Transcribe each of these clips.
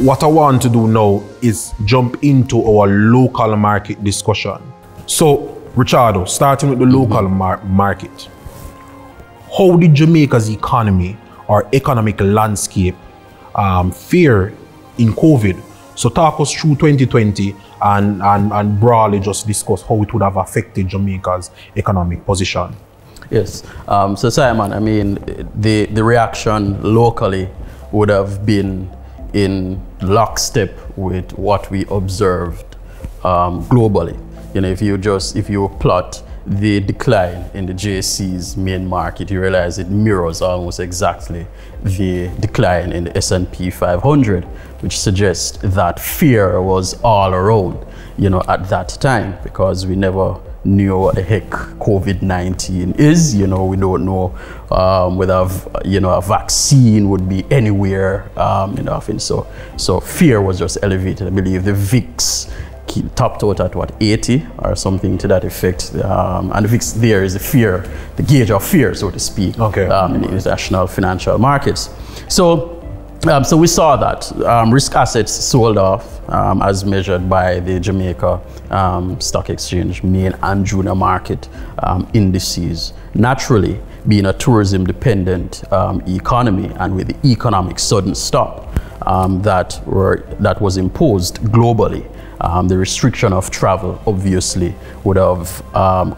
what I want to do now is jump into our local market discussion. So, Richardo, starting with the local market, how did Jamaica's economy or economic landscape fare in COVID? So talk us through 2020 and broadly just discuss how it would have affected Jamaica's economic position. Yes. So Simon, I mean, the reaction locally would have been in lockstep with what we observed globally. You know, if you plot the decline in the JSE's main market, you realize it mirrors almost exactly the decline in the S&P 500, which suggests that fear was all around, you know, at that time, because we never knew what the heck COVID-19 is. You know, we don't know whether, you know, a vaccine would be anywhere, you know, so fear was just elevated. I believe the VIX topped out at what, 80 or something to that effect, and the VIX there is the gauge of fear, so to speak, okay, in the international financial markets. So we saw that risk assets sold off as measured by the Jamaica Stock Exchange main and junior market indices. Naturally, being a tourism dependent economy, and with the economic sudden stop that was imposed globally, the restriction of travel obviously would have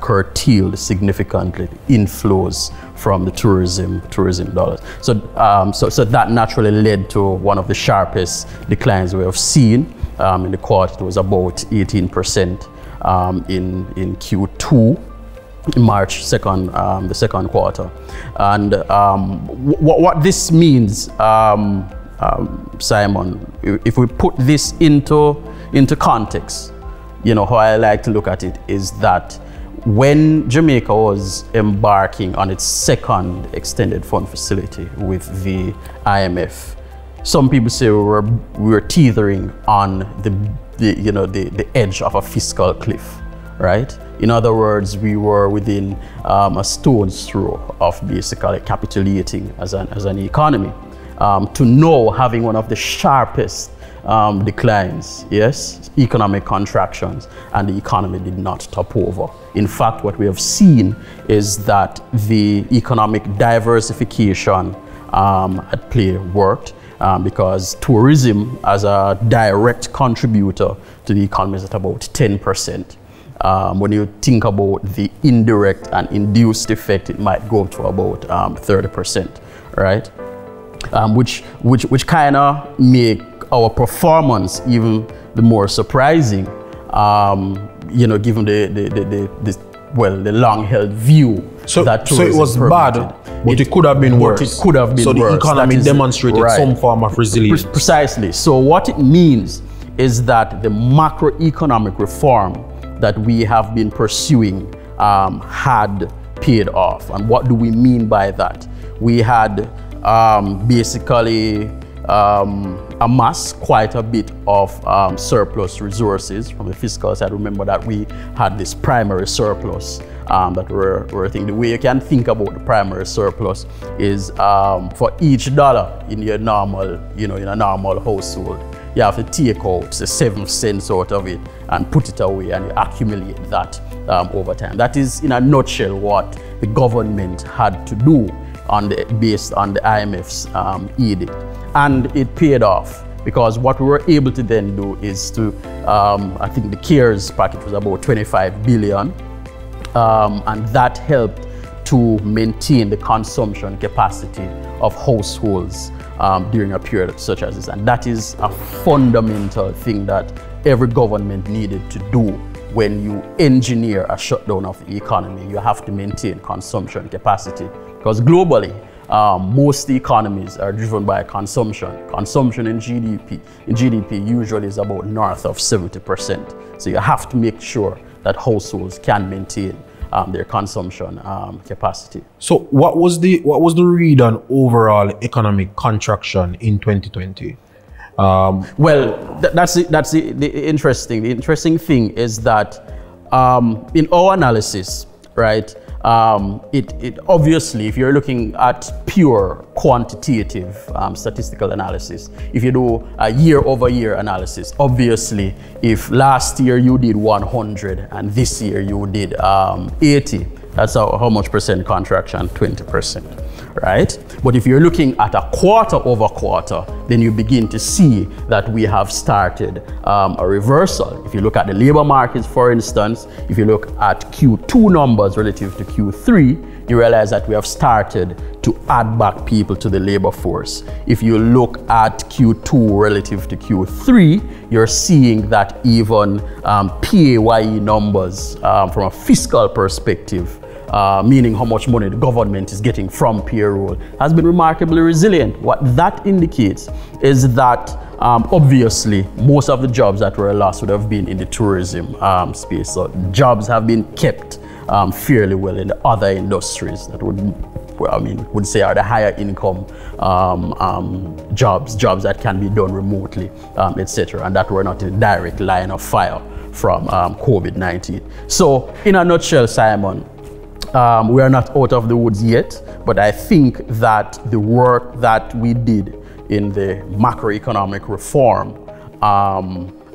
curtailed significantly inflows from the tourism dollars. So that naturally led to one of the sharpest declines we have seen in the quarter. It was about 18% in Q2. In March the second quarter, and what this means, Simon, if we put this into context, you know, how I like to look at it is that when Jamaica was embarking on its second extended fund facility with the IMF, some people say we were teetering on the edge of a fiscal cliff, right? In other words, we were within a stone's throw of basically capitulating as an economy. To now having one of the sharpest declines, yes, economic contractions, and the economy did not top over. In fact, what we have seen is that the economic diversification at play worked, because tourism as a direct contributor to the economy is at about 10%. When you think about the indirect and induced effect, it might go to about 30%, right? Which kind of make our performance even the more surprising, you know, given the long-held view that so it was bad, but it could have been worse. It could have been so worse. The economy demonstrated some form of resilience. Precisely. So what it means is that the macroeconomic reform that we have been pursuing had paid off. And what do we mean by that? We had basically amassed quite a bit of surplus resources from the fiscal side. Remember that we had this primary surplus that we're thinking. The way you can think about the primary surplus is for each dollar in your normal, you know, in a normal household, you have to take out the 7 cents out of it and put it away, and you accumulate that over time. That is, in a nutshell, what the government had to do based on the IMF's edict. And it paid off, because what we were able to then do is to, I think the CARES package was about 25 billion, and that helped to maintain the consumption capacity of households during a period such as this. And that is a fundamental thing that every government needed to do. When you engineer a shutdown of the economy, you have to maintain consumption capacity, because globally, most economies are driven by consumption. Consumption in GDP usually is about north of 70%. So you have to make sure that households can maintain their consumption capacity. So what was the read on overall economic contraction in 2020? Well, that's the interesting thing is that in our analysis, right, it obviously, if you're looking at pure quantitative statistical analysis, if you do a year-over-year analysis, obviously, if last year you did 100 and this year you did 80, that's how much percent contraction? 20%. Right? But if you're looking at a quarter over quarter, then you begin to see that we have started a reversal. If you look at the labor markets, for instance, if you look at Q2 numbers relative to Q3, you realize that we have started to add back people to the labor force. If you look at Q2 relative to Q3, you're seeing that even PAYE numbers from a fiscal perspective, meaning how much money the government is getting from payroll, has been remarkably resilient. What that indicates is that obviously most of the jobs that were lost would have been in the tourism space. So jobs have been kept fairly well in the other industries that would say are the higher income jobs that can be done remotely, etc., and that were not in direct line of fire from COVID-19. So in a nutshell, Simon, we are not out of the woods yet, but I think that the work that we did in the macroeconomic reform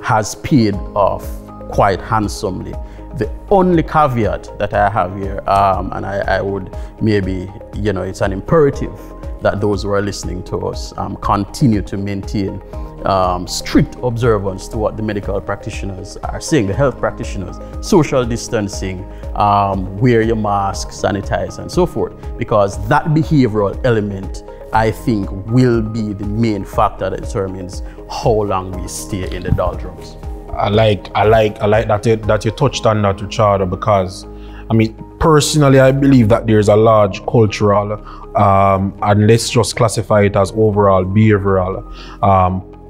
has paid off quite handsomely. The only caveat that I have here, and I would maybe, it's an imperative that those who are listening to us continue to maintain strict observance to what the medical practitioners are saying, the health practitioners, social distancing, wear your mask, sanitize, and so forth, because that behavioral element, I think, will be the main factor that determines how long we stay in the doldrums. I like that you touched on that, Richardo, because I mean, personally, I believe that there's a large cultural, and let's just classify it as overall behavioral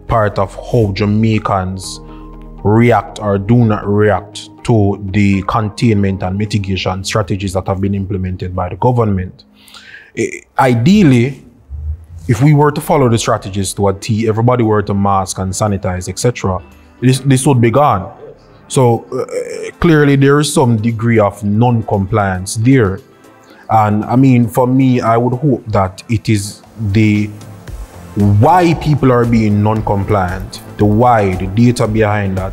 part of how Jamaicans react or do not react to the containment and mitigation strategies that have been implemented by the government. Ideally, if we were to follow the strategies to a T, everybody were to mask and sanitize, etc., this would be gone. So clearly there is some degree of non-compliance there. And I mean, for me, I would hope that it is the why people are being non-compliant, the data behind that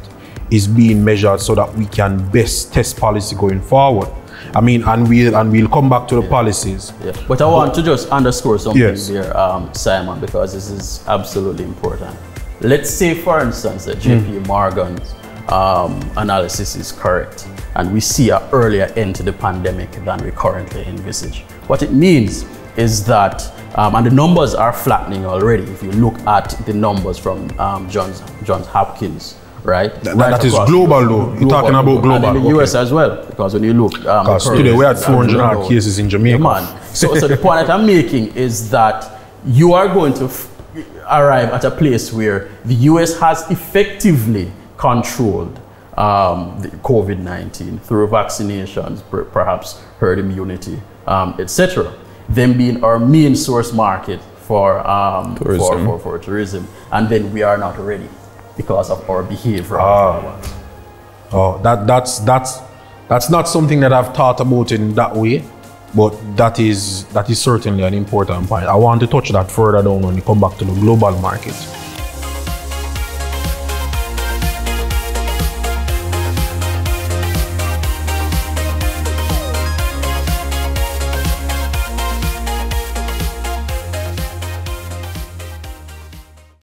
is being measured so that we can best test policy going forward. I mean, and we'll come back to the policies. Yeah. But I want to just underscore something there, Simon, because this is absolutely important. Let's say, for instance, that JP Morgan's analysis is correct, and we see an earlier end to the pandemic than we currently envisage. What it means is that, and the numbers are flattening already. If you look at the numbers from Johns Hopkins, right? That is global though. You're talking about global. And in the US as well, because when you look, because today we had 400 cases in Jamaica. Yeah, so the point that I'm making is that you are going to arrive at a place where the US has effectively controlled the COVID-19 through vaccinations, perhaps herd immunity, etc. Them being our main source market for tourism, and then we are not ready because of our behavior. That's not something that I've thought about in that way, but that is certainly an important point. I want to touch that further down when we come back to the global market.